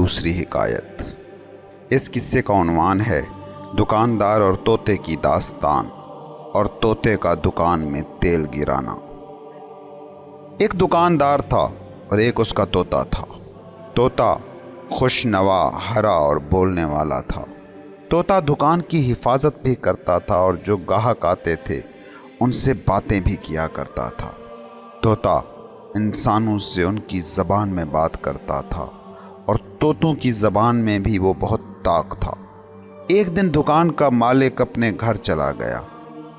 دوسری حکایت۔ اس قصے کا عنوان ہے دکاندار اور طوطے کی داستان اور طوطے کا دکان میں تیل گرانا۔ ایک دکاندار تھا اور ایک اس کا طوطا تھا۔ طوطا خوش نوا، ہرا اور بولنے والا تھا۔ طوطا دکان کی حفاظت بھی کرتا تھا اور جو گاہک آتے تھے ان سے باتیں بھی کیا کرتا تھا۔ طوطا انسانوں سے ان کی زبان میں بات کرتا تھا اور طوطوں کی زبان میں بھی وہ بہت طاق تھا۔ ایک دن دکان کا مالک اپنے گھر چلا گیا۔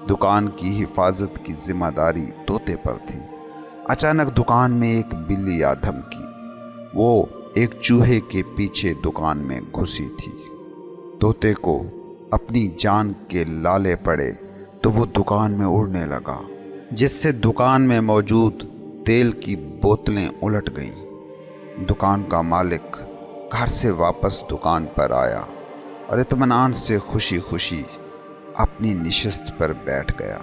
دکان کی حفاظت کی ذمہ داری طوطے پر تھی۔ اچانک دکان میں ایک بلی آ دھمکی۔ وہ ایک چوہے کے پیچھے دکان میں گھسی تھی۔ طوطے کو اپنی جان کے لالے پڑے تو وہ دکان میں اڑنے لگا، جس سے دکان میں موجود تیل کی بوتلیں الٹ گئیں۔ دکان کا مالک گھر سے واپس دکان پر آیا اور اطمینان سے خوشی خوشی اپنی نشست پر بیٹھ گیا۔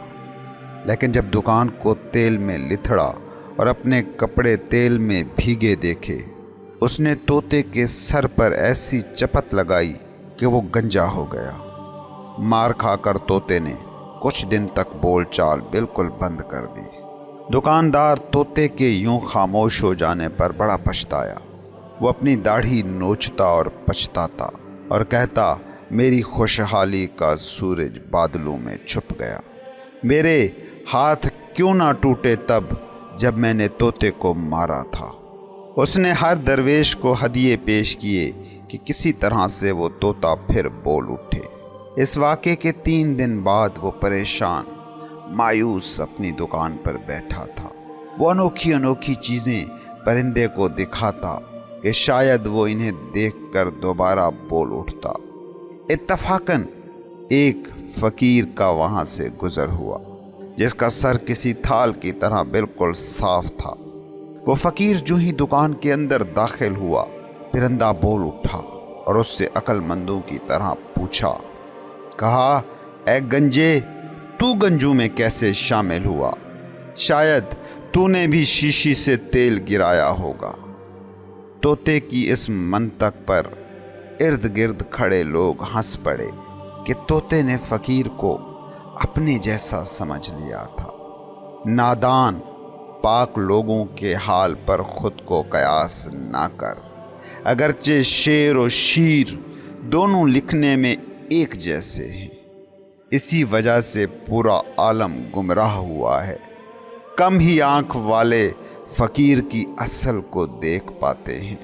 لیکن جب دکان کو تیل میں لتھڑا اور اپنے کپڑے تیل میں بھیگے دیکھے، اس نے طوطے کے سر پر ایسی چپت لگائی کہ وہ گنجا ہو گیا۔ مار کھا کر طوطے نے کچھ دن تک بول چال بالکل بند کر دی۔ دکاندار طوطے کے یوں خاموش ہو جانے پر بڑا پچھتایا۔ وہ اپنی داڑھی نوچتا اور پچھتاتا اور کہتا، میری خوشحالی کا سورج بادلوں میں چھپ گیا۔ میرے ہاتھ کیوں نہ ٹوٹے تب جب میں نے طوطے کو مارا تھا۔ اس نے ہر درویش کو ہدیے پیش کیے کہ کسی طرح سے وہ طوطا پھر بول اٹھے۔ اس واقعے کے 3 دن بعد وہ پریشان مایوس اپنی دکان پر بیٹھا تھا۔ وہ انوکھی انوکھی چیزیں پرندے کو دکھاتا کہ شاید وہ انہیں دیکھ کر دوبارہ بول اٹھتا۔ اتفاقاً ایک فقیر کا وہاں سے گزر ہوا جس کا سر کسی تھال کی طرح بالکل صاف تھا۔ وہ فقیر جو ہی دکان کے اندر داخل ہوا، پرندہ بول اٹھا اور اس سے عقل مندوں کی طرح پوچھا، کہا، اے گنجے، تو گنجوں میں کیسے شامل ہوا؟ شاید تو نے بھی شیشی سے تیل گرایا ہوگا۔ طوطے کی اس منطق پر ارد گرد کھڑے لوگ ہنس پڑے کہ طوطے نے فقیر کو اپنے جیسا سمجھ لیا تھا۔ نادان، پاک لوگوں کے حال پر خود کو قیاس نہ کر۔ اگرچہ شیر و شیر دونوں لکھنے میں ایک جیسے ہیں، اسی وجہ سے پورا عالم گمراہ ہوا ہے۔ کم ہی آنکھ والے فقیر کی اصل کو دیکھ پاتے ہیں۔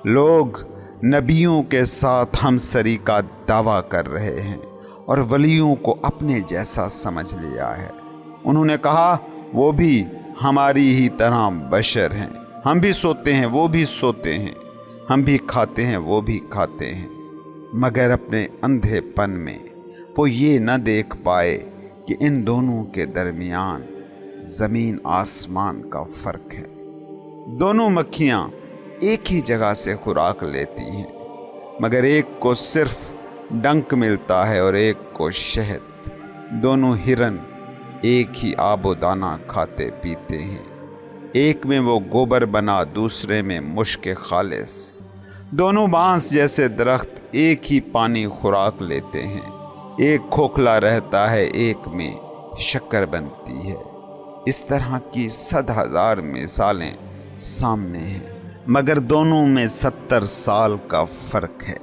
لوگ نبیوں کے ساتھ ہمسری کا دعویٰ کر رہے ہیں اور ولیوں کو اپنے جیسا سمجھ لیا ہے۔ انہوں نے کہا، وہ بھی ہماری ہی طرح بشر ہیں، ہم بھی سوتے ہیں وہ بھی سوتے ہیں، ہم بھی کھاتے ہیں وہ بھی کھاتے ہیں۔ مگر اپنے اندھے پن میں وہ یہ نہ دیکھ پائے کہ ان دونوں کے درمیان زمین آسمان کا فرق ہے۔ دونوں مکھیاں ایک ہی جگہ سے خوراک لیتی ہیں، مگر ایک کو صرف ڈنک ملتا ہے اور ایک کو شہد۔ دونوں ہرن ایک ہی آب و دانہ کھاتے پیتے ہیں، ایک میں وہ گوبر بنا، دوسرے میں مشک خالص۔ دونوں بانس جیسے درخت ایک ہی پانی خوراک لیتے ہیں، ایک کھوکھلا رہتا ہے، ایک میں شکر بنتی ہے۔ اس طرح کی 100,000 مثالیں سامنے ہیں، مگر دونوں میں 70 سال کا فرق ہے۔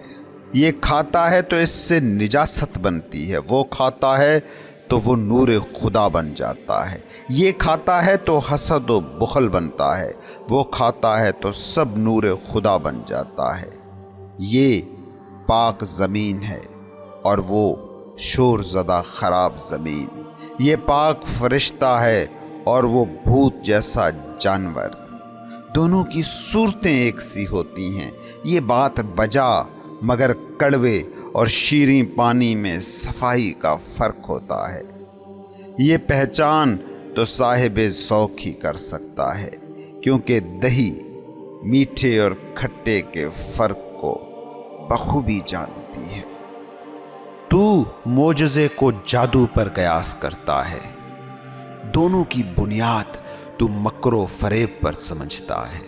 یہ کھاتا ہے تو اس سے نجاست بنتی ہے، وہ کھاتا ہے تو وہ نور خدا بن جاتا ہے۔ یہ کھاتا ہے تو حسد و بخل بنتا ہے، وہ کھاتا ہے تو سب نور خدا بن جاتا ہے۔ یہ پاک زمین ہے اور وہ شور زدہ خراب زمین۔ یہ پاک فرشتہ ہے اور وہ بھوت جیسا جانور۔ دونوں کی صورتیں ایک سی ہوتی ہیں۔ یہ بات بجا مگر کڑوے اور شیریں پانی میں صفائی کا فرق ہوتا ہے۔ یہ پہچان تو صاحب ذوق ہی کر سکتا ہے، کیونکہ دہی میٹھے اور کھٹے کے فرق کو بخوبی جانتی ہے۔ تو معجزے کو جادو پر قیاس کرتا ہے، دونوں کی بنیاد تو مکر و فریب پر سمجھتا ہے۔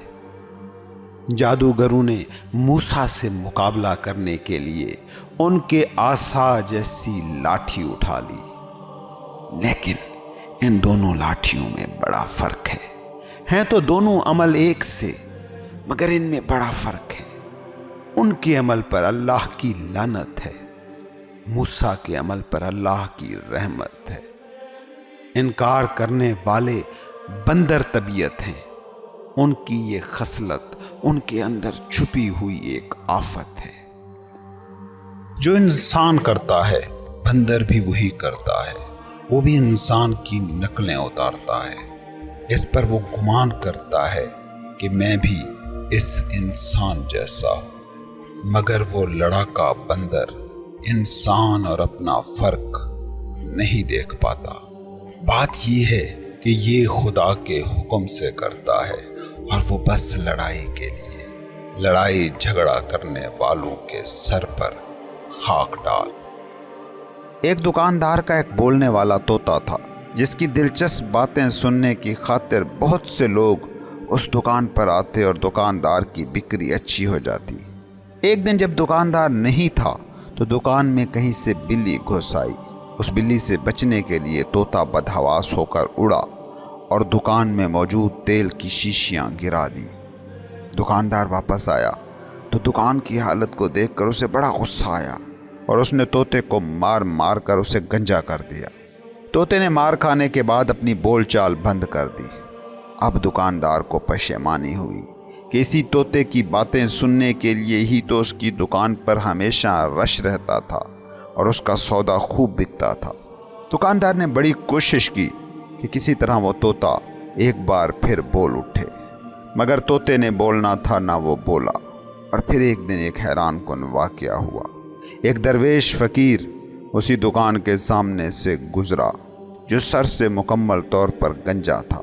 जादूगरों ने मूसा से मुकाबला करने के लिए उनके आसा जैसी लाठी उठा ली, लेकिन इन दोनों लाठियों में बड़ा फर्क है। हैं तो दोनों अमल एक से, मगर इनमें बड़ा फर्क है। उनके अमल पर अल्लाह की लानत है, मूसा के अमल पर अल्लाह की रहमत है। इनकार करने वाले बंदर तबीयत हैं, उनकी ये खसलत उनके अंदर छुपी हुई एक आफत है। जो इंसान करता है बंदर भी वही करता है, वो भी इंसान की नकलें उतारता है। इस पर वो गुमान करता है कि मैं भी इस इंसान जैसा हूँ, मगर वो लड़ाका बंदर इंसान और अपना फर्क नहीं देख पाता। बात ये है कि ये खुदा के हुक्म से करता है और वो बस लड़ाई के लिए, लड़ाई झगड़ा करने वालों के सर पर खाक डाल। एक दुकानदार का एक बोलने वाला तोता था, जिसकी दिलचस्प बातें सुनने की खातिर बहुत से लोग उस दुकान पर आते और दुकानदार की बिक्री अच्छी हो जाती। एक दिन जब दुकानदार नहीं था तो दुकान में कहीं से बिल्ली घुस आई। उस बिल्ली से बचने के लिए तोता बदहवास होकर उड़ा और दुकान में मौजूद तेल की शीशियां गिरा दी। दुकानदार वापस आया तो दुकान की हालत को देखकर उसे बड़ा गुस्सा आया और उसने तोते को मार मार कर उसे गंजा कर दिया। तोते ने मार खाने के बाद अपनी बोलचाल बंद कर दी। अब दुकानदार को पशेमानी हुई कि इसी तोते की बातें सुनने के लिए ही तो उसकी दुकान पर हमेशा रश रहता था और उसका सौदा खूब बिकता था। दुकानदार ने बड़ी कोशिश की कि किसी तरह वो तोता एक बार फिर बोल उठे, मगर तोते ने बोलना था ना वो बोला। और फिर एक दिन एक हैरानकुन वाक़या हुआ। एक दरवेश फ़कीर उसी दुकान के सामने से गुजरा जो सर से मुकम्मल तौर पर गंजा था।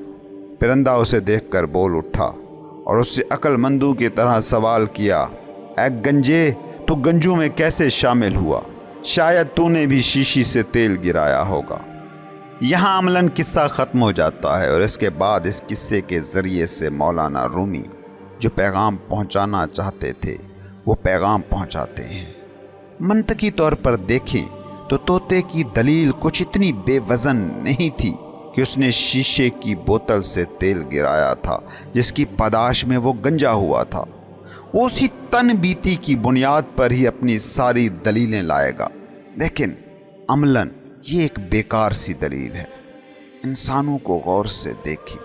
परिंदा उसे देखकर बोल उठा और उससे अक्लमंदों की तरह सवाल किया, ऐ गंजे, तू गंजू में कैसे शामिल हुआ? शायद तूने भी शीशी से तेल गिराया होगा। यहाँ अमलन किस्सा ख़त्म हो जाता है और इसके बाद इस किस्से के ज़रिए से मौलाना रूमी जो पैगाम पहुँचाना चाहते थे वो पैगाम पहुँचाते हैं। मंतकी तौर पर देखें तो तोते की दलील कुछ इतनी बेवज़न नहीं थी कि उसने शीशे की बोतल से तेल गिराया था जिसकी पादाश में वो गंजा हुआ था। वो उसी तन बीती की बुनियाद पर ही अपनी सारी दलीलें लाएगा। लेकिन अमलन ये एक बेकार सी दलील है। इंसानों को गौर से देखें,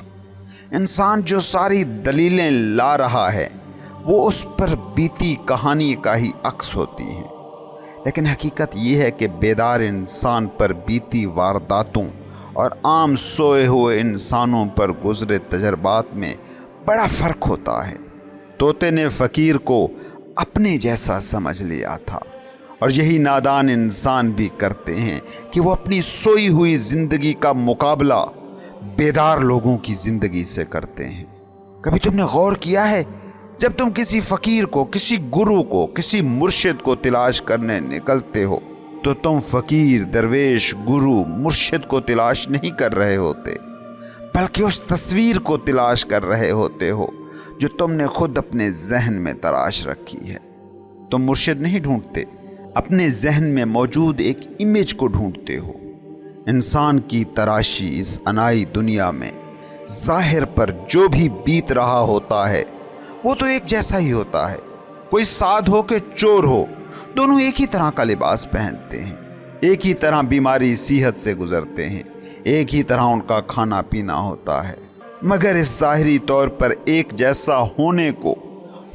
इंसान जो सारी दलीलें ला रहा है वो उस पर बीती कहानी का ही अक्स होती हैं। लेकिन हकीकत ये है कि बेदार इंसान पर बीती वारदातों और आम सोए हुए इंसानों पर गुजरे तजर्बात में बड़ा फ़र्क होता है। तोते ने फ़कीर को अपने जैसा समझ लिया था और यही नादान इंसान भी करते हैं कि वो अपनी सोई हुई ज़िंदगी का मुकाबला बेदार लोगों की ज़िंदगी से करते हैं। कभी तुमने गौर किया है, जब तुम किसी फ़कीर को, किसी गुरु को, किसी मुर्शिद को तलाश करने निकलते हो तो तुम फ़कीर, दरवेश, गुरु, मुर्शिद को तलाश नहीं कर रहे होते, बल्कि उस तस्वीर को तलाश कर रहे होते हो जो तुमने खुद अपने जहन में तराश रखी है। तुम मुर्शिद नहीं ढूंढते, अपने जहन में मौजूद एक इमेज को ढूंढते हो। इंसान की तराशी इस अनाई दुनिया में ज़ाहिर पर जो भी बीत रहा होता है वो तो एक जैसा ही होता है। कोई साध हो के चोर हो, दोनों एक ही तरह का लिबास पहनते हैं, एक ही तरह बीमारी सेहत से गुजरते हैं, एक ही तरह उनका खाना पीना होता है, मगर इस ज़ाहिरी तौर पर एक जैसा होने को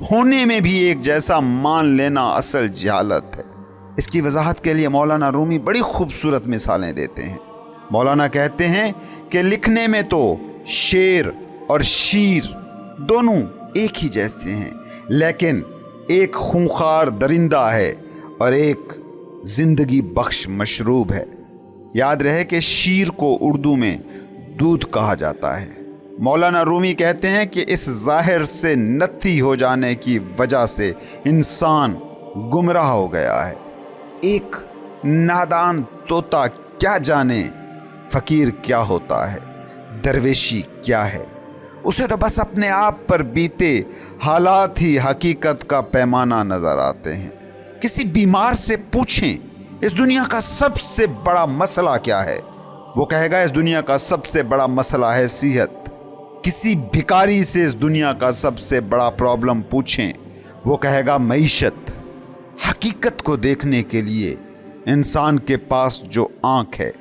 होने में भी एक जैसा मान लेना असल जहालत है। इसकी वजाहत के लिए मौलाना रूमी बड़ी खूबसूरत मिसालें देते हैं। मौलाना कहते हैं कि लिखने में तो शेर और शीर दोनों एक ही जैसे हैं, लेकिन एक खूंखार दरिंदा है और एक ज़िंदगी बख्श मशरूब है। याद रहे कि शीर को उर्दू में दूध कहा जाता है। मौलाना रूमी कहते हैं कि इस ज़ाहिर से नत्थी हो जाने की वजह से इंसान गुमराह हो गया है। एक नादान तोता क्या जाने फ़कीर क्या होता है, दरवेशी क्या है। उसे तो बस अपने आप पर बीते हालात ही हकीकत का पैमाना नजर आते हैं। किसी बीमार से पूछें इस दुनिया का सबसे बड़ा मसला क्या है, वो कहेगा इस दुनिया का सबसे बड़ा मसला है सेहत। किसी भिखारी से इस दुनिया का सबसे बड़ा प्रॉब्लम पूछें, वो कहेगा मईशत। हकीकत को देखने के लिए इंसान के पास जो आँख है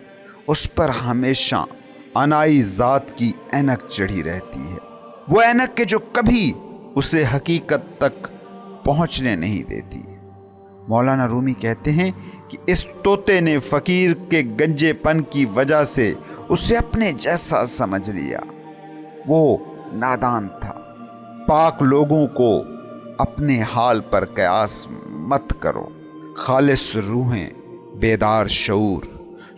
उस पर हमेशा अनाई ज़ात की ऐनक चढ़ी रहती है, वो ऐनक के जो कभी उसे हकीकत तक पहुंचने नहीं देती। मौलाना रूमी कहते हैं कि इस तोते ने फ़कीर के गंजेपन की वजह से उसे अपने जैसा समझ लिया। वो नादान था। पाक लोगों को अपने हाल पर कयास मत करो। खालिस रूहें, बेदार शऊर,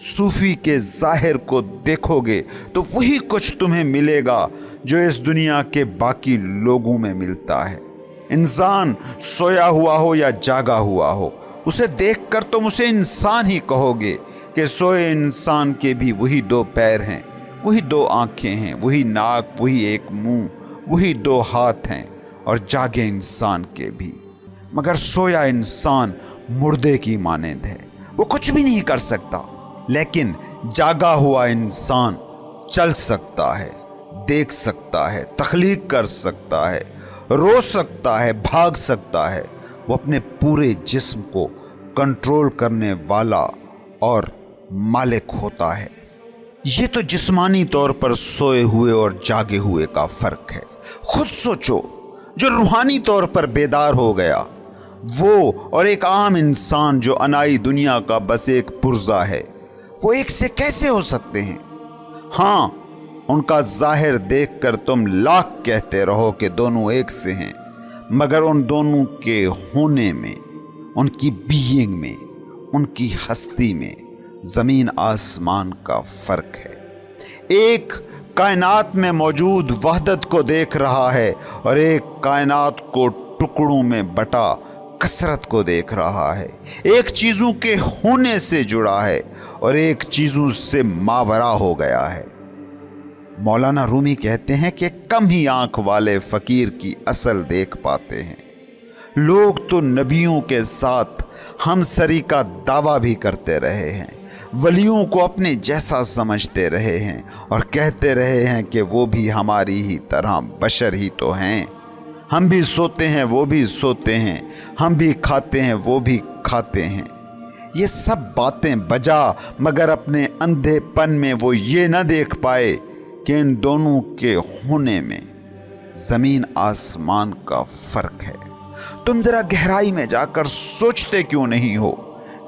सूफी के ज़ाहिर को देखोगे तो वही कुछ तुम्हें मिलेगा जो इस दुनिया के बाकी लोगों में मिलता है। इंसान सोया हुआ हो या जागा हुआ हो, उसे देखकर तुम उसे इंसान ही कहोगे कि सोए इंसान के भी वही दो पैर हैं, वही दो आंखें हैं, वही नाक, वही एक मुंह, वही दो हाथ हैं, और जागे इंसान के भी। मगर सोया इंसान मुर्दे की मानंद है, वो कुछ भी नहीं कर सकता। लेकिन जागा हुआ इंसान चल सकता है, देख सकता है, तख्लीक कर सकता है, रो सकता है, भाग सकता है। वो अपने पूरे जिस्म को कंट्रोल करने वाला और मालिक होता है। ये तो जिस्मानी तौर पर सोए हुए और जागे हुए का फ़र्क है। खुद सोचो, जो रूहानी तौर पर बेदार हो गया वो और एक आम इंसान जो अनाई दुनिया का बस एक पुर्जा है, वो एक से कैसे हो सकते हैं? हाँ, उनका ज़ाहिर देखकर तुम लाख कहते रहो कि दोनों एक से हैं, मगर उन दोनों के होने में, उनकी बीइंग में, उनकी हस्ती में ज़मीन आसमान का फ़र्क है। एक कायनात में मौजूद वहदत को देख रहा है और एक कायनात को टुकड़ों में बटा कसरत को देख रहा है। एक चीज़ों के होने से जुड़ा है और एक चीज़ों से मावरा हो गया है। मौलाना रूमी कहते हैं कि कम ही आंख वाले फ़कीर की असल देख पाते हैं। लोग तो नबियों के साथ हमसरी का दावा भी करते रहे हैं, वलियों को अपने जैसा समझते रहे हैं और कहते रहे हैं कि वो भी हमारी ही तरह बशर ही तो हैं। हम भी सोते हैं, वो भी सोते हैं, हम भी खाते हैं, वो भी खाते हैं। ये सब बातें बजा, मगर अपने अंधेपन में वो ये न देख पाए कि इन दोनों के होने में ज़मीन आसमान का फ़र्क है। तुम ज़रा गहराई में जाकर सोचते क्यों नहीं हो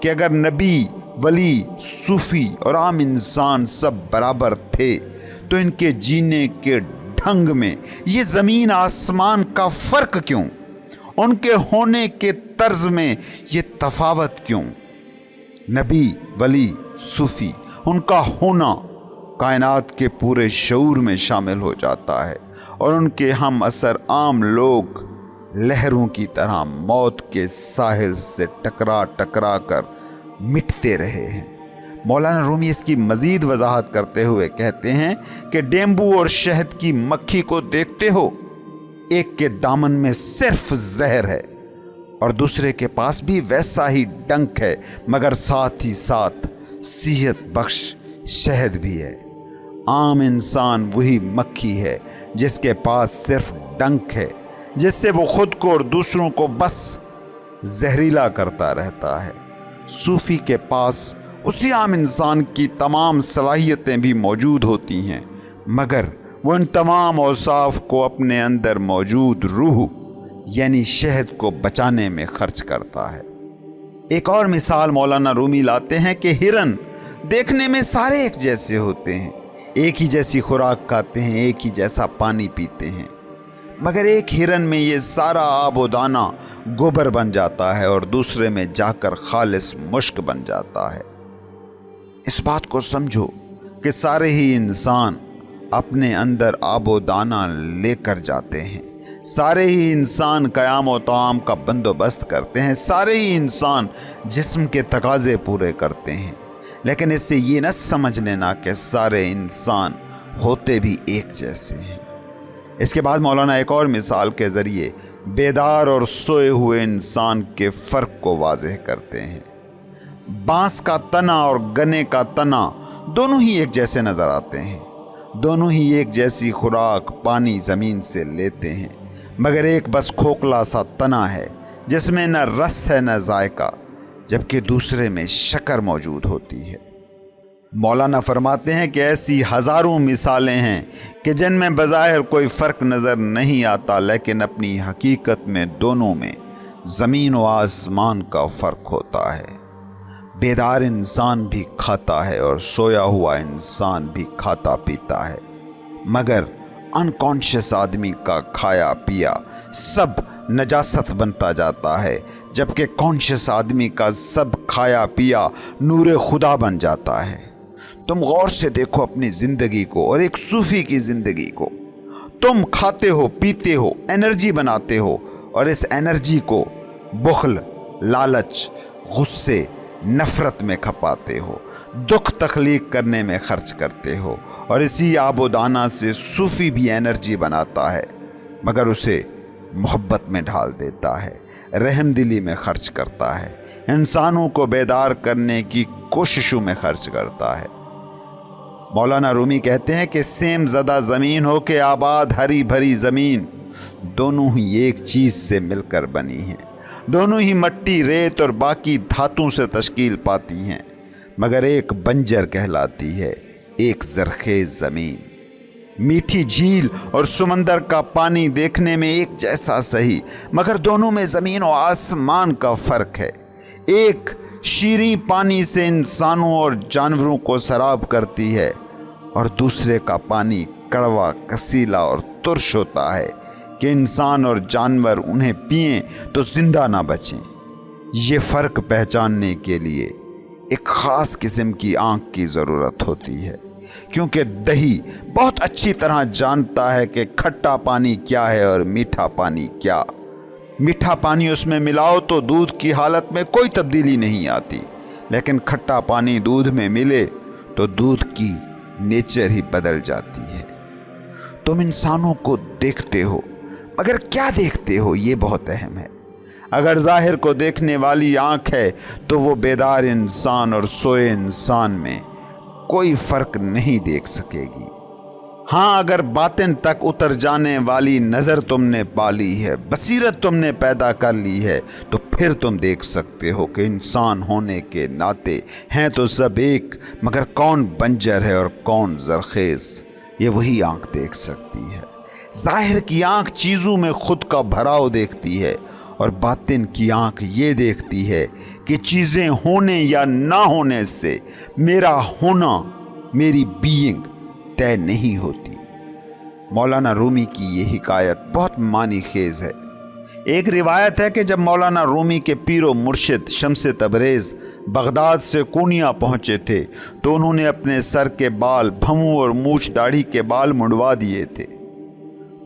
कि अगर नबी, वली, सूफ़ी और आम इंसान सब बराबर थे तो इनके जीने के ढंग में ये ज़मीन आसमान का फ़र्क क्यों? उनके होने के तर्ज में ये तफावत क्यों? नबी, वली, सूफ़ी, उनका होना कायनात के पूरे शऊर में शामिल हो जाता है और उनके हम असर आम लोग लहरों की तरह मौत के साहिल से टकरा टकरा कर मिटते रहे हैं। मौलाना रूमी इसकी मज़ीद वजाहत करते हुए कहते हैं कि डेंगू और शहद की मक्खी को देखते हो, एक के दामन में सिर्फ जहर है और दूसरे के पास भी वैसा ही डंक है, मगर साथ ही साथ सेहत बख्श शहद भी है। आम इंसान वही मक्खी है जिसके पास सिर्फ डंक है, जिससे वो खुद को और दूसरों को बस जहरीला करता रहता है। सूफ़ी के पास उसी आम इंसान की तमाम सलाहियतें भी मौजूद होती हैं, मगर वो इन तमाम औसाफ को अपने अंदर मौजूद रूह यानी शहद को बचाने में खर्च करता है। एक और मिसाल मौलाना रूमी लाते हैं कि हिरन देखने में सारे एक जैसे होते हैं, एक ही जैसी खुराक खाते हैं, एक ही जैसा पानी पीते हैं, मगर एक हिरन में ये सारा आबो दाना गोबर बन जाता है और दूसरे में जाकर खालिस मुश्क बन जाता है। इस बात को समझो कि सारे ही इंसान अपने अंदर आबो दाना लेकर जाते हैं, सारे ही इंसान क़याम व ताम का बंदोबस्त करते हैं, सारे ही इंसान जिस्म के तकाज़े पूरे करते हैं, लेकिन इससे ये न समझ लेना कि सारे इंसान होते भी एक जैसे हैं। اس کے بعد مولانا ایک اور مثال کے ذریعے بیدار اور سوئے ہوئے انسان کے فرق کو واضح کرتے ہیں۔ بانس کا تنا اور گنے کا تنا دونوں ہی ایک جیسے نظر آتے ہیں، دونوں ہی ایک جیسی خوراک پانی زمین سے لیتے ہیں، مگر ایک بس کھوکھلا سا تنا ہے جس میں نہ رس ہے نہ ذائقہ، جبکہ دوسرے میں شکر موجود ہوتی ہے۔ مولانا فرماتے ہیں کہ ایسی ہزاروں مثالیں ہیں کہ جن میں بظاہر کوئی فرق نظر نہیں آتا، لیکن اپنی حقیقت میں دونوں میں زمین و آسمان کا فرق ہوتا ہے۔ بیدار انسان بھی کھاتا ہے اور سویا ہوا انسان بھی کھاتا پیتا ہے، مگر انکانشیس آدمی کا کھایا پیا سب نجاست بنتا جاتا ہے، جبکہ کانشیس آدمی کا سب کھایا پیا نور خدا بن جاتا ہے۔ تم غور سے دیکھو اپنی زندگی کو اور ایک صوفی کی زندگی کو۔ تم کھاتے ہو، پیتے ہو، انرجی بناتے ہو، اور اس انرجی کو بخل، لالچ، غصے، نفرت میں کھپاتے ہو، دکھ تخلیق کرنے میں خرچ کرتے ہو، اور اسی آب و دانہ سے صوفی بھی انرجی بناتا ہے، مگر اسے محبت میں ڈھال دیتا ہے، رحم دلی میں خرچ کرتا ہے، انسانوں کو بیدار کرنے کی کوششوں میں خرچ کرتا ہے۔ مولانا رومی کہتے ہیں کہ سیم زدہ زمین ہو کہ آباد ہری بھری زمین، دونوں ہی ایک چیز سے مل کر بنی ہیں، دونوں ہی مٹی، ریت اور باقی دھاتوں سے تشکیل پاتی ہیں، مگر ایک بنجر کہلاتی ہے، ایک زرخیز زمین۔ میٹھی جھیل اور سمندر کا پانی دیکھنے میں ایک جیسا سہی، مگر دونوں میں زمین و آسمان کا فرق ہے۔ ایک شیریں پانی سے انسانوں اور جانوروں کو سراب کرتی ہے، اور دوسرے کا پانی کڑوا، کسیلا اور ترش ہوتا ہے کہ انسان اور جانور انہیں پئیں تو زندہ نہ بچیں۔ یہ فرق پہچاننے کے لیے ایک خاص قسم کی آنکھ کی ضرورت ہوتی ہے، کیونکہ دہی بہت اچھی طرح جانتا ہے کہ کھٹا پانی کیا ہے اور میٹھا پانی کیا۔ میٹھا پانی اس میں ملاؤ تو دودھ کی حالت میں کوئی تبدیلی نہیں آتی، لیکن کھٹا پانی دودھ میں ملے تو دودھ کی نیچر ہی بدل جاتی ہے۔ تم انسانوں کو دیکھتے ہو، مگر کیا دیکھتے ہو یہ بہت اہم ہے۔ اگر ظاہر کو دیکھنے والی آنکھ ہے تو وہ بیدار انسان اور سوئے انسان میں کوئی فرق نہیں دیکھ سکے گی۔ ہاں، اگر باطن تک اتر جانے والی نظر تم نے پالی ہے، بصیرت تم نے پیدا کر لی ہے، تو پھر تم دیکھ سکتے ہو کہ انسان ہونے کے ناطے ہیں تو سب ایک، مگر کون بنجر ہے اور کون زرخیز، یہ وہی آنکھ دیکھ سکتی ہے۔ ظاہر کی آنکھ چیزوں میں خود کا بھراؤ دیکھتی ہے، اور باطن کی آنکھ یہ دیکھتی ہے کہ چیزیں ہونے یا نہ ہونے سے میرا ہونا، میری بینگ طے نہیں ہوتی۔ مولانا رومی کی یہ حکایت بہت معنی خیز ہے۔ ایک روایت ہے کہ جب مولانا رومی کے پیر و مرشد شمس تبریز بغداد سے کونیا پہنچے تھے تو انہوں نے اپنے سر کے بال، بھووں اور مونچھ داڑھی کے بال منڈوا دیے تھے۔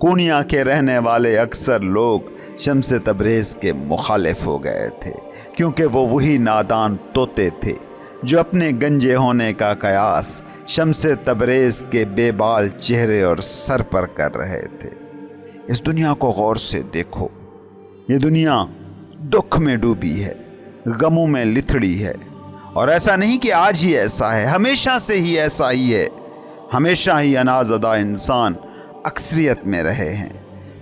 کونیا کے رہنے والے اکثر لوگ شمس تبریز کے مخالف ہو گئے تھے، کیونکہ وہ وہی نادان طوطے تھے جو اپنے گنجے ہونے کا قیاس شمس تبریز کے بے بال چہرے اور سر پر کر رہے تھے۔ اس دنیا کو غور سے دیکھو، یہ دنیا دکھ میں ڈوبی ہے، غموں میں لتھڑی ہے، اور ایسا نہیں کہ آج ہی ایسا ہے، ہمیشہ سے ہی ایسا ہی ہے۔ ہمیشہ ہی انازدہ انسان اکثریت میں رہے ہیں،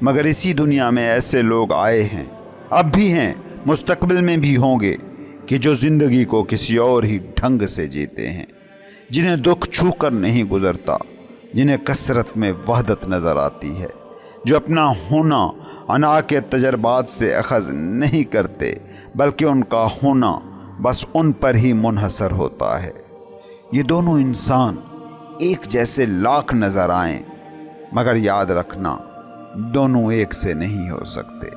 مگر اسی دنیا میں ایسے لوگ آئے ہیں، اب بھی ہیں، مستقبل میں بھی ہوں گے، کہ جو زندگی کو کسی اور ہی ڈھنگ سے جیتے ہیں، جنہیں دکھ چھو کر نہیں گزرتا، جنہیں کثرت میں وحدت نظر آتی ہے، جو اپنا ہونا انا کے تجربات سے اخذ نہیں کرتے، بلکہ ان کا ہونا بس ان پر ہی منحصر ہوتا ہے۔ یہ دونوں انسان ایک جیسے لاکھ نظر آئیں، مگر یاد رکھنا دونوں ایک سے نہیں ہو سکتے۔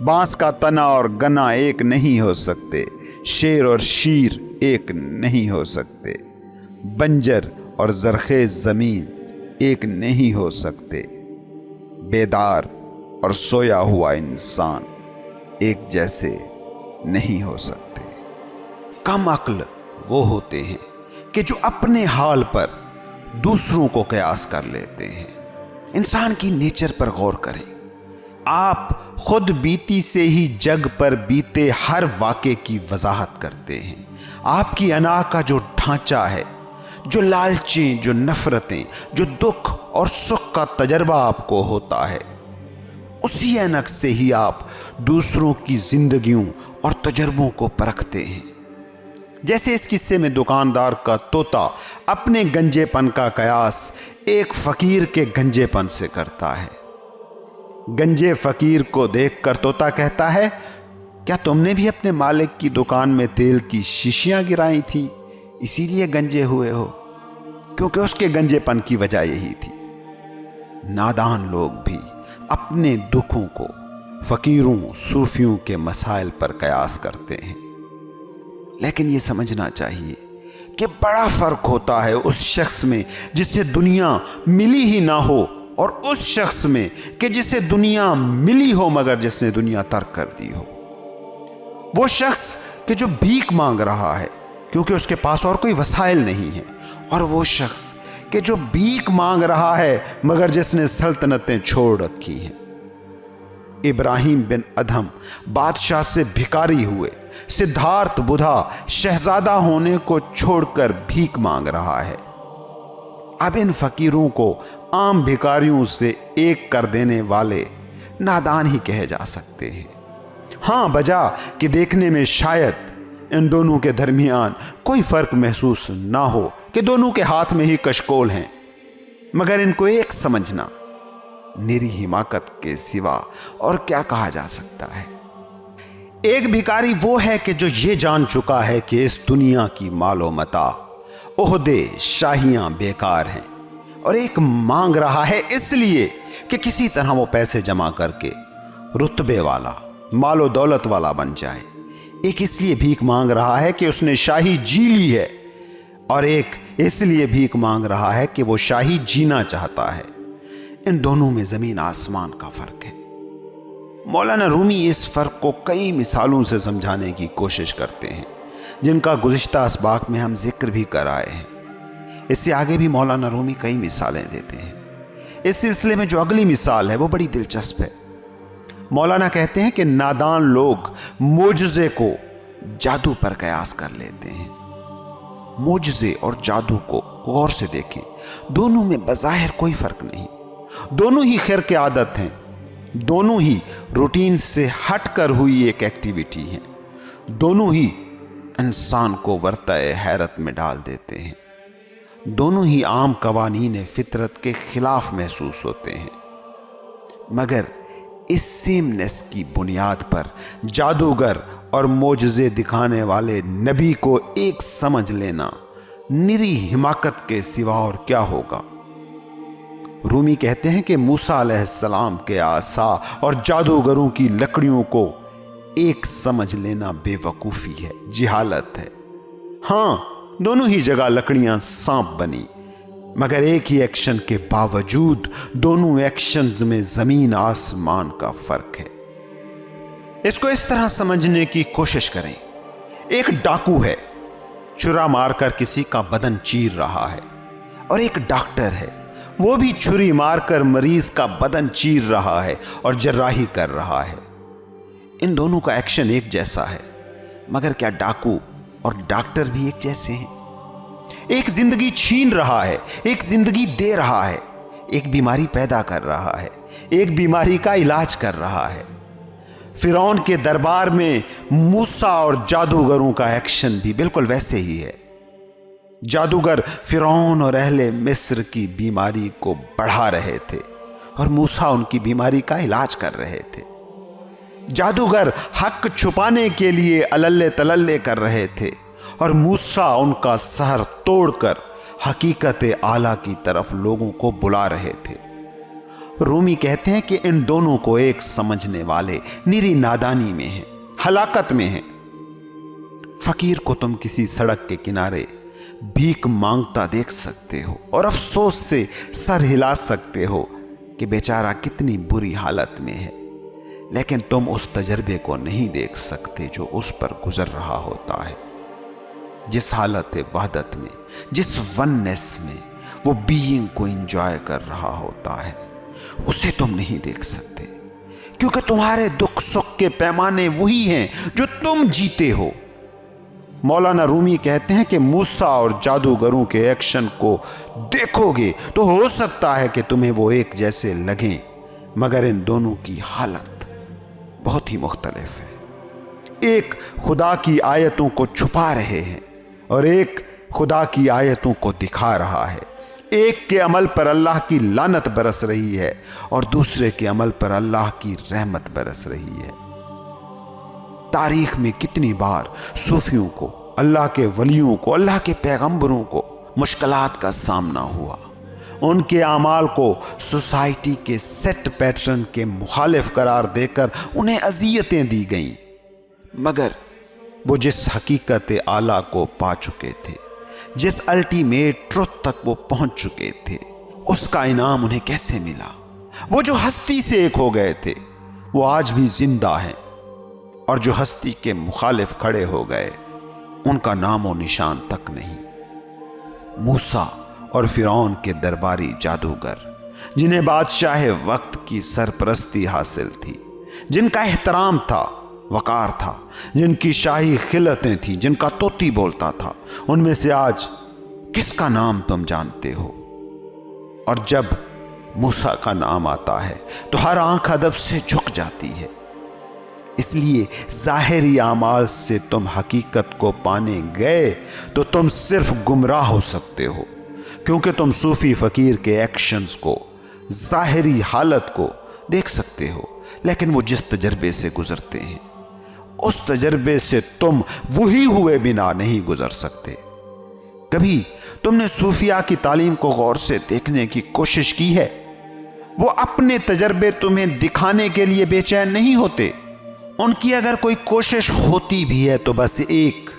بانس کا تنا اور گنا ایک نہیں ہو سکتے، شیر اور شیر ایک نہیں ہو سکتے، بنجر اور زرخیز زمین ایک نہیں ہو سکتے، بیدار اور سویا ہوا انسان ایک جیسے نہیں ہو سکتے۔ کم عقل وہ ہوتے ہیں کہ جو اپنے حال پر دوسروں کو قیاس کر لیتے ہیں۔ انسان کی نیچر پر غور کریں. آپ خود بیتی سے ہی جگ پر بیتے ہر واقعے کی وضاحت کرتے ہیں. آپ کی انا کا جو ڈھانچہ ہے، جو لالچیں، جو نفرتیں، جو دکھ اور سکھ کا تجربہ آپ کو ہوتا ہے، اسی اینک سے ہی آپ دوسروں کی زندگیوں اور تجربوں کو پرکھتے ہیں. جیسے اس قصے میں دکاندار کا طوطا اپنے گنجے پن کا قیاس ایک فقیر کے گنجے پن سے کرتا ہے. گنجے فقیر کو دیکھ کر طوطا کہتا ہے، کیا تم نے بھی اپنے مالک کی دکان میں تیل کی شیشیاں گرائی تھی، اسی لیے گنجے ہوئے ہو؟ کیونکہ اس کے گنجے پن کی وجہ یہی تھی. نادان لوگ بھی اپنے دکھوں کو فقیروں، صوفیوں کے مسائل پر قیاس کرتے ہیں. لیکن یہ سمجھنا چاہیے کہ بڑا فرق ہوتا ہے اس شخص میں جسے دنیا ملی ہی نہ ہو، اور اس شخص میں کہ جسے دنیا ملی ہو مگر جس نے دنیا ترک کر دی ہو. وہ شخص کہ جو بھیک مانگ رہا ہے کیونکہ اس کے پاس اور کوئی وسائل نہیں ہے، اور وہ شخص کہ جو بھیک مانگ رہا ہے مگر جس نے سلطنتیں چھوڑ رکھی ہیں. ابراہیم بن ادہم بادشاہ سے بھکاری ہوئے، سدھارتھ بدھا شہزادہ ہونے کو چھوڑ کر بھیک مانگ رہا ہے. اب ان فقیروں کو عام بھکاریوں سے ایک کر دینے والے نادان ہی کہے جا سکتے ہیں. ہاں، بجا کہ دیکھنے میں شاید ان دونوں کے درمیان کوئی فرق محسوس نہ ہو کہ دونوں کے ہاتھ میں ہی کشکول ہیں، مگر ان کو ایک سمجھنا میری حماقت کے سوا اور کیا کہا جا سکتا ہے. ایک بھکاری وہ ہے کہ جو یہ جان چکا ہے کہ اس دنیا کی مال و متاع، عہدے، شاہیاں بیکار ہیں، اور ایک مانگ رہا ہے اس لیے کہ کسی طرح وہ پیسے جمع کر کے رتبے والا، مال و دولت والا بن جائے. ایک اس لیے بھیک مانگ رہا ہے کہ اس نے شاہی جی لی ہے، اور ایک اس لیے بھیک مانگ رہا ہے کہ وہ شاہی جینا چاہتا ہے. ان دونوں میں زمین آسمان کا فرق ہے. مولانا رومی اس فرق کو کئی مثالوں سے سمجھانے کی کوشش کرتے ہیں، جن کا گزشتہ اسباق میں ہم ذکر بھی کر آئے ہیں. اس سے آگے بھی مولانا رومی کئی مثالیں دیتے ہیں. اس سلسلے میں جو اگلی مثال ہے وہ بڑی دلچسپ ہے. مولانا کہتے ہیں کہ نادان لوگ معجزے کو جادو پر قیاس کر لیتے ہیں. معجزے اور جادو کو غور سے دیکھیں، دونوں میں بظاہر کوئی فرق نہیں. دونوں ہی خیر کی عادت ہیں، دونوں ہی روٹین سے ہٹ کر ہوئی ایک ایکٹیویٹی ہے. دونوں ہی انسان کو ورطۂ حیرت میں ڈال دیتے ہیں. دونوں ہی عام قوانین فطرت کے خلاف محسوس ہوتے ہیں. مگر اس سیمنس کی بنیاد پر جادوگر اور معجزے دکھانے والے نبی کو ایک سمجھ لینا نری حماقت کے سوا اور کیا ہوگا. رومی کہتے ہیں کہ موسیٰ علیہ السلام کے عصا اور جادوگروں کی لکڑیوں کو ایک سمجھ لینا بے وقوفی ہے، جہالت ہے. ہاں، دونوں ہی جگہ لکڑیاں سانپ بنی، مگر ایک ہی ایکشن کے باوجود دونوں ایکشنز میں زمین آسمان کا فرق ہے. اس کو اس طرح سمجھنے کی کوشش کریں. ایک ڈاکو ہے، چھرا مار کر کسی کا بدن چیر رہا ہے، اور ایک ڈاکٹر ہے، وہ بھی چھری مار کر مریض کا بدن چیر رہا ہے اور جراحی کر رہا ہے. ان دونوں کا ایکشن ایک جیسا ہے، مگر کیا ڈاکو اور ڈاکٹر بھی ایک جیسے ہیں؟ ایک زندگی چھین رہا ہے، ایک زندگی دے رہا ہے. ایک بیماری پیدا کر رہا ہے، ایک بیماری کا علاج کر رہا ہے. فرعون کے دربار میں موسیٰ اور جادوگروں کا ایکشن بھی بالکل ویسے ہی ہے. جادوگر فرعون اور اہل مصر کی بیماری کو بڑھا رہے تھے، اور موسیٰ ان کی بیماری کا علاج کر رہے تھے. جادوگر حق چھپانے کے لیے اللے تللے کر رہے تھے، اور موسیٰ ان کا سحر توڑ کر حقیقت اعلیٰ کی طرف لوگوں کو بلا رہے تھے. رومی کہتے ہیں کہ ان دونوں کو ایک سمجھنے والے نری نادانی میں ہیں، ہلاکت میں ہیں. فقیر کو تم کسی سڑک کے کنارے بھیک مانگتا دیکھ سکتے ہو اور افسوس سے سر ہلا سکتے ہو کہ بیچارہ کتنی بری حالت میں ہے، لیکن تم اس تجربے کو نہیں دیکھ سکتے جو اس پر گزر رہا ہوتا ہے. جس حالت وحدت میں، جس وننس میں وہ بینگ کو انجوائے کر رہا ہوتا ہے، उसे तुम नहीं देख सकते, क्योंकि तुम्हारे दुख सुख के पैमाने वही हैं जो तुम जीते हो। मौलाना रूमी कहते हैं कि मूसा और जादूगरों के एक्शन को देखोगे तो हो सकता है कि तुम्हें वो एक जैसे लगें, मगर इन दोनों की हालत बहुत ही मुख्तलिफ है। एक खुदा की आयतों को छुपा रहे हैं और एक खुदा की आयतों को दिखा रहा है। एक के अमल पर अल्लाह की लानत बरस रही है और दूसरे के अमल पर अल्लाह की रहमत बरस रही है। तारीख में कितनी बार सूफियों को, अल्लाह के वलियों को, अल्लाह के पैगंबरों को मुश्किलात का सामना हुआ। उनके अमाल को सोसाइटी के सेट पैटर्न के मुखालिफ करार देकर उन्हें अजियतें दी गईं, मगर वो जिस हकीकत आला को पा चुके थे, जिस अल्टीमेट ट्रुथ तक वो पहुंच चुके थे, उसका इनाम उन्हें कैसे मिला? वो जो हस्ती से एक हो गए थे वो आज भी जिंदा हैं, और जो हस्ती के मुखालिफ खड़े हो गए उनका नामो निशान तक नहीं। मूसा और फिरौन के दरबारी जादूगर, जिन्हें बादशाह वक्त की सरपरस्ती हासिल थी, जिनका एहतराम था, वकार था, जिनकी शाही खिलतें थी, जिनका तोती बोलता था, उनमें से आज किसका नाम तुम जानते हो? और जब मूसा का नाम आता है तो हर आंख अदब से झुक जाती है। इसलिए ज़ाहिरी आमाल से तुम हकीकत को पाने गए तो तुम सिर्फ गुमराह हो सकते हो, क्योंकि तुम सूफी फकीर के एक्शंस को, ज़ाहिरी हालत को देख सकते हो, लेकिन वो जिस तजर्बे से गुजरते हैं उस तजर्बे से तुम वही हुए बिना नहीं गुजर सकते। कभी तुमने सूफिया की तालीम को गौर से देखने की कोशिश की है? वो अपने तजर्बे तुम्हें दिखाने के लिए बेचैन नहीं होते। उनकी अगर कोई कोशिश होती भी है तो बस एक,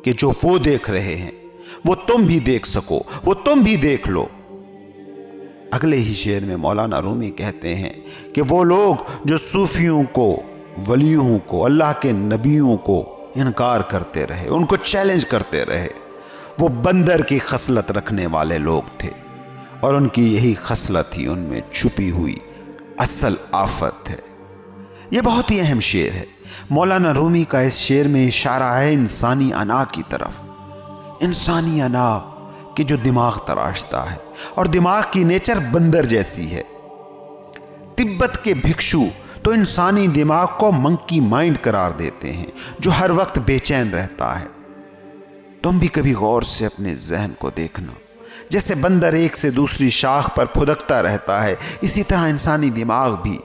कि जो वो देख रहे हैं वो तुम भी देख सको, वो तुम भी देख लो। अगले ही शेर में मौलाना रूमी कहते हैं कि वो लोग जो सूफियों को, वलियों को, अल्लाह के नबियों को इनकार करते रहे, उनको चैलेंज करते रहे, वो बंदर की खसलत रखने वाले लोग थे, और उनकी यही खसलत ही उनमें छुपी हुई असल आफत है। ये बहुत ही अहम शेर है। मौलाना रूमी का इस शेर में इशारा है इंसानी अना की तरफ, इंसानी अना कि जो दिमाग तराशता है, और दिमाग की नेचर बंदर जैसी है। तिब्बत के भिक्षु तो इंसानी दिमाग को मंकी माइंड करार देते हैं, जो हर वक्त बेचैन रहता है। तुम भी कभी गौर से अपने जहन को देखना, जैसे बंदर एक से दूसरी शाख पर फुदकता रहता है, इसी तरह इंसानी दिमाग भी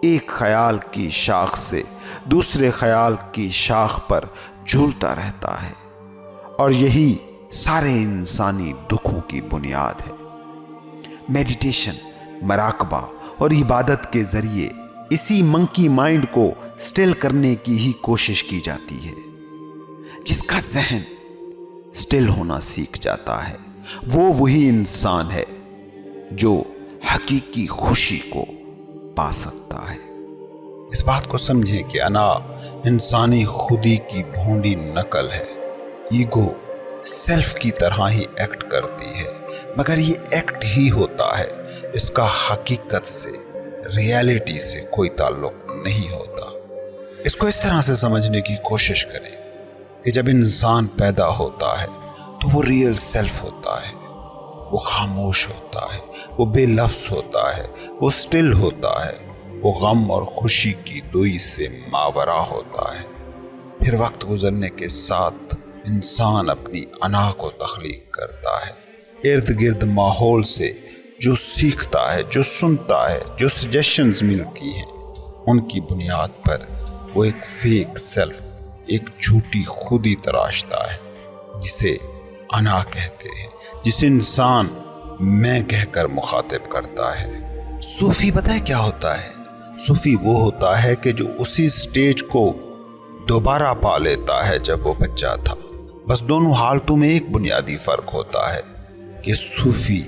एक ख्याल की शाख से दूसरे ख्याल की शाख पर झूलता रहता है, और यही सारे इंसानी दुखों की बुनियाद है। मेडिटेशन, मराकबा और इबादत के जरिए इसी मंकी माइंड को स्टिल करने की ही कोशिश की जाती है। जिसका जहन स्टिल होना सीख जाता है वो वही इंसान है जो हकीकी खुशी को पा सकता है। इस बात को समझें कि अना इंसानी खुदी की भोंडी नकल है। ईगो सेल्फ की तरह ही एक्ट करती है, मगर ये एक्ट ही होता है, इसका हकीकत से, रियलिटी से कोई ताल्लुक नहीं होता। इसको इस तरह से समझने की कोशिश करें कि जब इंसान पैदा होता है तो वो रियल सेल्फ होता है, वो खामोश होता है, वो बेलफ्ज़ होता है, वो स्टिल होता है, वो गम और खुशी की दुई से मावरा होता है। फिर वक्त गुजरने के साथ इंसान अपनी अना को तख्लीक करता है, इर्द गिर्द माहौल से जो सीखता है, जो सुनता है, जो सजेशंस मिलती हैं, उनकी बुनियाद पर वो एक फेक सेल्फ, एक झूठी खुदी तराशता है, जिसे अना कहते हैं, जिसे इंसान मैं कहकर मुखातिब करता है। सूफी पता है क्या होता है? सूफी वो होता है कि जो उसी स्टेज को दोबारा पा लेता है जब वो बच्चा था। बस दोनों हालतों में एक बुनियादी फर्क होता है कि सूफी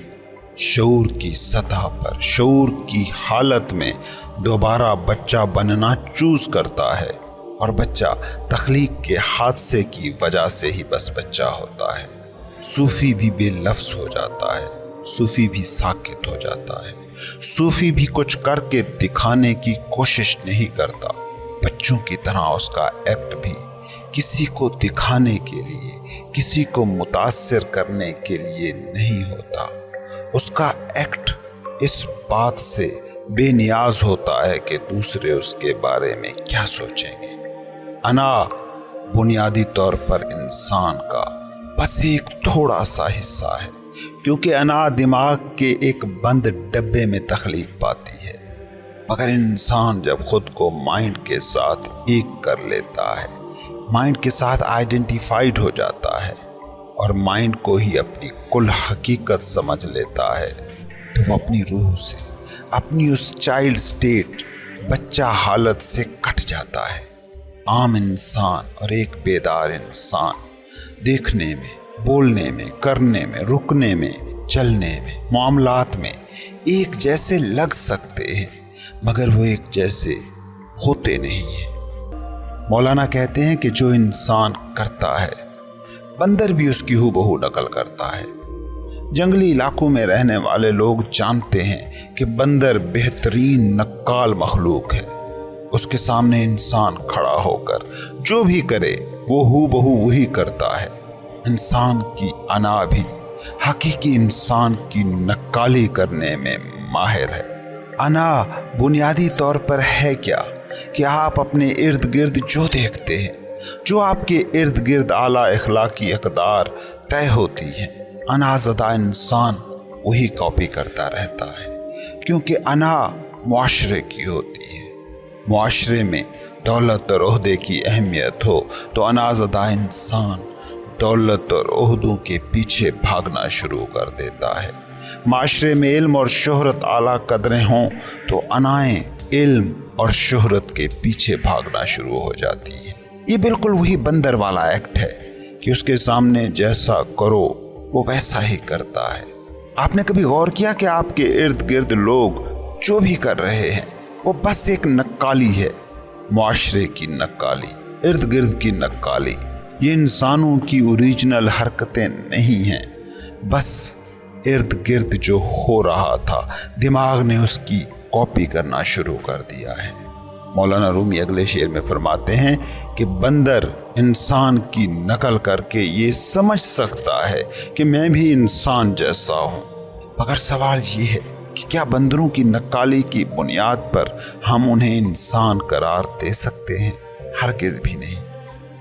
शऊर की सतह पर, शऊर की हालत में दोबारा बच्चा बनना चूज करता है, और बच्चा तख्लीक के हादसे की वजह से ही बस बच्चा होता है। सूफी भी बेलफ्ज़ हो जाता है, सूफी भी साकित हो जाता है, सूफी भी कुछ करके दिखाने की कोशिश नहीं करता। बच्चों की तरह उसका एक्ट भी किसी को दिखाने के लिए, किसी को मुतासिर करने के लिए नहीं होता। उसका एक्ट इस बात से बेनियाज होता है कि दूसरे उसके बारे में क्या सोचेंगे। अना बुनियादी तौर पर इंसान का बस एक थोड़ा सा हिस्सा है, क्योंकि अना दिमाग के एक बंद डब्बे में तख्लीक पाती है। मगर इंसान जब खुद को माइंड के साथ एक कर लेता है, माइंड के साथ आइडेंटिफाइड हो जाता है और माइंड को ही अपनी कुल हकीकत समझ लेता है, तो वो अपनी रूह से, अपनी उस चाइल्ड स्टेट, बच्चा हालत से कट जाता है। आम इंसान और एक बेदार इंसान देखने में, बोलने में, करने में, रुकने में, चलने में, मामलात में एक जैसे लग सकते हैं, मगर वो एक जैसे होते नहीं हैं। मौलाना कहते हैं कि जो इंसान करता है, बंदर भी उसकी हूबहू नकल करता है। जंगली इलाकों में रहने वाले लोग जानते हैं कि बंदर बेहतरीन नक्काल मखलूक है। उसके सामने इंसान खड़ा होकर जो भी करे वो हूबहू वही करता है। इंसान की अना भी हकीकी इंसान की नक्काली करने में माहिर है। अना बुनियादी तौर पर है क्या कि आप अपने इर्द गिर्द जो देखते हैं, जो आपके इर्द गिर्द आला इखलाकी अक़दार तय होती है, अनाज़दा इंसान वही कॉपी करता रहता है, क्योंकि अना मुआशरे की होती है। मुआशरे में दौलत और ओहदे की अहमियत हो तो अनाज़दा इंसान दौलत और ओहदों के पीछे भागना शुरू कर देता है। माशरे में इल्म और शोहरत आला कदरें हों तो अनाएं इल्म और शोहरत के पीछे भागना शुरू हो जाती है। ये बिल्कुल वही बंदर वाला एक्ट है कि उसके सामने जैसा करो वो वैसा ही करता है। आपने कभी गौर किया कि आपके इर्द गिर्द लोग जो भी कर रहे हैं वो बस एक नक्काली है, मुआशरे की नक्काली, इर्द गिर्द की नक्काली। ये इंसानों की ओरिजिनल हरकतें नहीं हैं, बस इर्द गिर्द जो हो रहा था दिमाग ने उसकी कॉपी करना शुरू कर दिया है। मौलाना रूमी अगले शेर में फरमाते हैं कि बंदर इंसान की नकल करके ये समझ सकता है कि मैं भी इंसान जैसा हूँ, मगर सवाल ये है कि क्या बंदरों की नक्काली की बुनियाद पर हम उन्हें इंसान करार दे सकते हैं? हरगिज़ भी नहीं।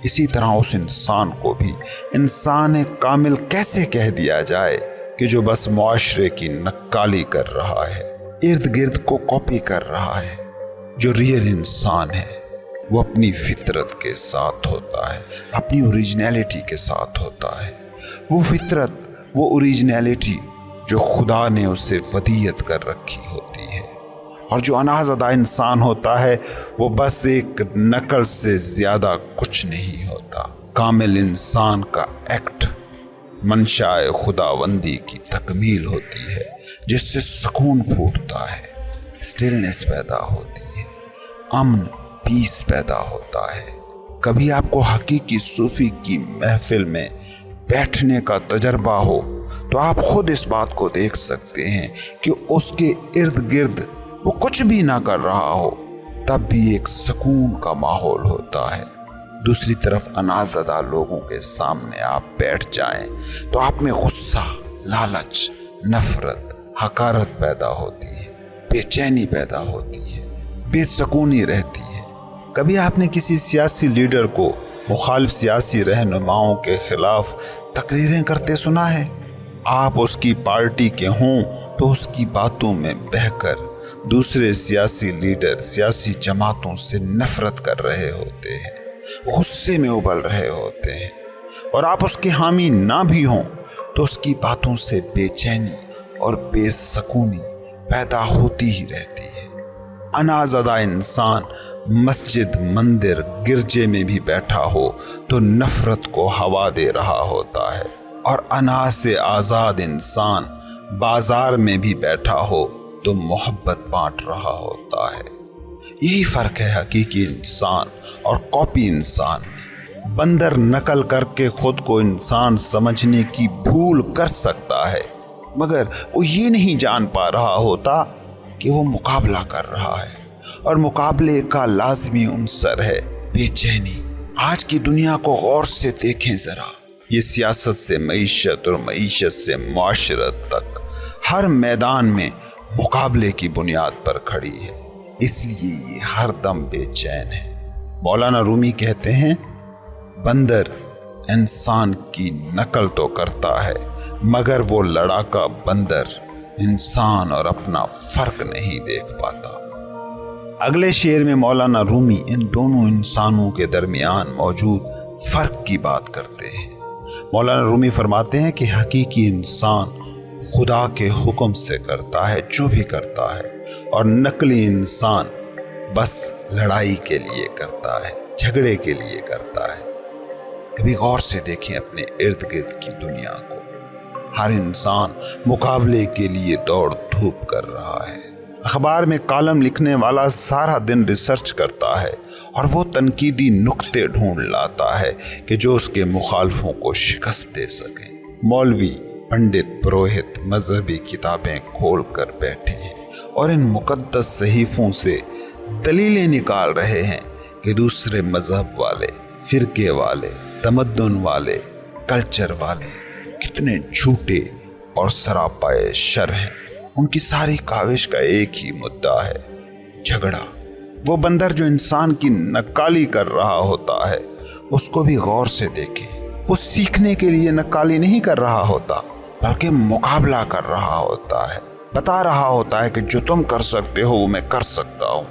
इसी तरह उस इंसान को भी इंसान कामिल कैसे कह दिया जाए कि जो बस मुआशरे की नक्काली कर रहा है, इर्द गिर्द को कॉपी कर रहा है। जो रियल इंसान है वो अपनी फितरत के साथ होता है, अपनी ओरिजिनलिटी के साथ होता है। वो फितरत, वो ओरिजिनलिटी जो खुदा ने उसे वदीयत कर रखी होती है। और जो अनाज़दा इंसान होता है वो बस एक नकल से ज़्यादा कुछ नहीं होता। कामिल इंसान का एक्ट मंशाए खुदावंदी की तकमील होती है, जिससे सुकून फूटता है, स्टिलनेस पैदा होती है, अमन, पीस पैदा होता है। कभी आपको हकीकी सूफी की महफिल में बैठने का तजर्बा हो तो आप खुद इस बात को देख सकते हैं कि उसके इर्द गिर्द वो कुछ भी ना कर रहा हो, तब भी एक सुकून का माहौल होता है। दूसरी तरफ अनाज़दा लोगों के सामने आप बैठ जाएं तो आप में गुस्सा, लालच, नफरत, हकारत पैदा होती है, बेचैनी पैदा होती है, बेसुकूनी रहती है। कभी आपने किसी सियासी लीडर को मुखालिफ सियासी रहनुमाओं के खिलाफ तकरीरें करते सुना है? आप उसकी पार्टी के हों तो उसकी बातों में बहकर दूसरे सियासी लीडर, सियासी जमातों से नफरत कर रहे होते हैं, गुस्से में उबल रहे होते हैं, और आप उसके हामी ना भी हों तो उसकी बातों से बेचैनी और बेसुकूनी पैदा होती ही रहती है। अनाज़दा इंसान मस्जिद, मंदिर, गिरजे में भी बैठा हो तो नफरत को हवा दे रहा होता है, और अना से आज़ाद इंसान बाजार में भी बैठा हो तो मोहब्बत बांट रहा होता है। यही फ़र्क है हकीकी इंसान और कॉपी इंसान में। बंदर नकल करके खुद को इंसान समझने की भूल कर सकता है, मगर वो ये नहीं जान पा रहा होता کہ وہ مقابلہ کر رہا ہے، اور مقابلے کا لازمی عنصر ہے بے چینی۔ آج کی دنیا کو غور سے دیکھیں ذرا، یہ سیاست سے معیشت اور معیشت سے معاشرت تک ہر میدان میں مقابلے کی بنیاد پر کھڑی ہے، اس لیے یہ ہر دم بے چین ہے۔ مولانا رومی کہتے ہیں، بندر انسان کی نقل تو کرتا ہے مگر وہ لڑاکا بندر انسان اور اپنا فرق نہیں دیکھ پاتا۔ اگلے شعر میں مولانا رومی ان دونوں انسانوں کے درمیان موجود فرق کی بات کرتے ہیں۔ مولانا رومی فرماتے ہیں کہ حقیقی انسان خدا کے حکم سے کرتا ہے جو بھی کرتا ہے، اور نقلی انسان بس لڑائی کے لیے کرتا ہے، جھگڑے کے لیے کرتا ہے۔ کبھی غور سے دیکھیں اپنے ارد گرد کی دنیا کو، ہر انسان مقابلے کے لیے دوڑ دھوپ کر رہا ہے۔ اخبار میں کالم لکھنے والا سارا دن ریسرچ کرتا ہے اور وہ تنقیدی نقطے ڈھونڈ لاتا ہے کہ جو اس کے مخالفوں کو شکست دے سکیں۔ مولوی، پنڈت، پروہت مذہبی کتابیں کھول کر بیٹھے ہیں اور ان مقدس صحیفوں سے دلیلیں نکال رہے ہیں کہ دوسرے مذہب والے، فرقے والے، تمدن والے، کلچر والے کتنے جھوٹے اور سراپائے شر ہیں۔ ان کی ساری کاوش کا ایک ہی مدعا ہے، جھگڑا۔ وہ بندر جو انسان کی نکالی کر رہا ہوتا ہے، اس کو بھی غور سے دیکھیں، وہ سیکھنے کے لیے نکالی نہیں کر رہا ہوتا بلکہ مقابلہ کر رہا ہوتا ہے، بتا رہا ہوتا ہے کہ جو تم کر سکتے ہو وہ میں کر سکتا ہوں،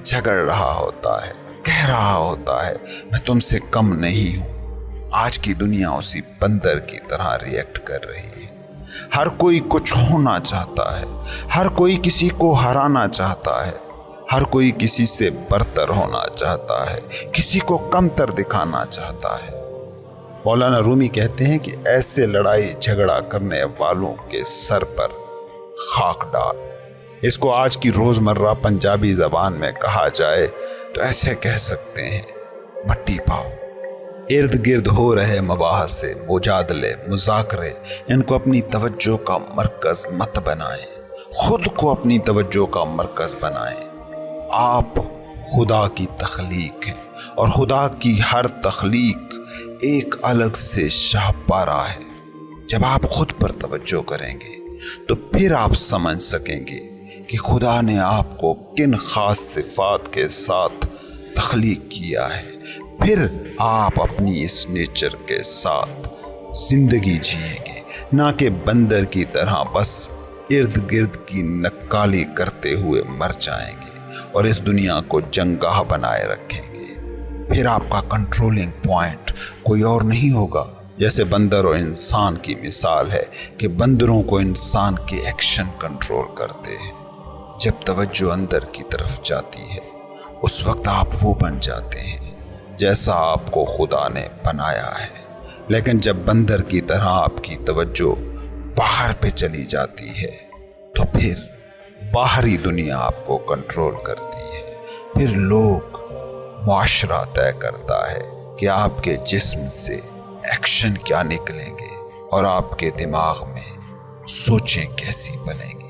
جھگڑ رہا ہوتا ہے، کہہ رہا ہوتا ہے میں تم سے کم نہیں ہوں۔ آج کی دنیا اسی بندر کی طرح ریئیکٹ کر رہی ہے۔ ہر کوئی کچھ ہونا چاہتا ہے، ہر کوئی کسی کو ہرانا چاہتا ہے، ہر کوئی کسی سے برتر ہونا چاہتا ہے، کسی کو کمتر دکھانا چاہتا ہے۔ مولانا رومی کہتے ہیں کہ ایسے لڑائی جھگڑا کرنے والوں کے سر پر خاک ڈال۔ اس کو آج کی روزمرہ پنجابی زبان میں کہا جائے تو ایسے کہہ سکتے ہیں، مٹی پاؤ۔ ارد گرد ہو رہے مباحثے، مجادلے، مذاکرے، ان کو اپنی توجہ کا مرکز مت بنائیں، خود کو اپنی توجہ کا مرکز بنائیں۔ آپ خدا کی تخلیق ہیں اور خدا کی ہر تخلیق ایک الگ سے شاہپارہ ہے۔ جب آپ خود پر توجہ کریں گے تو پھر آپ سمجھ سکیں گے کہ خدا نے آپ کو کن خاص صفات کے ساتھ تخلیق کیا ہے، پھر آپ اپنی اس نیچر کے ساتھ زندگی جئیں گے، نہ کہ بندر کی طرح بس ارد گرد کی نکالی کرتے ہوئے مر جائیں گے اور اس دنیا کو جنگاہ بنائے رکھیں گے۔ پھر آپ کا کنٹرولنگ پوائنٹ کوئی اور نہیں ہوگا۔ جیسے بندر اور انسان کی مثال ہے کہ بندروں کو انسان کے ایکشن کنٹرول کرتے ہیں۔ جب توجہ اندر کی طرف جاتی ہے اس وقت آپ وہ بن جاتے ہیں جیسا آپ کو خدا نے بنایا ہے، لیکن جب بندر کی طرح آپ کی توجہ باہر پہ چلی جاتی ہے تو پھر باہری دنیا آپ کو کنٹرول کرتی ہے۔ پھر لوگ، معاشرہ طے کرتا ہے کہ آپ کے جسم سے ایکشن کیا نکلیں گے اور آپ کے دماغ میں سوچیں کیسی بنیں گی۔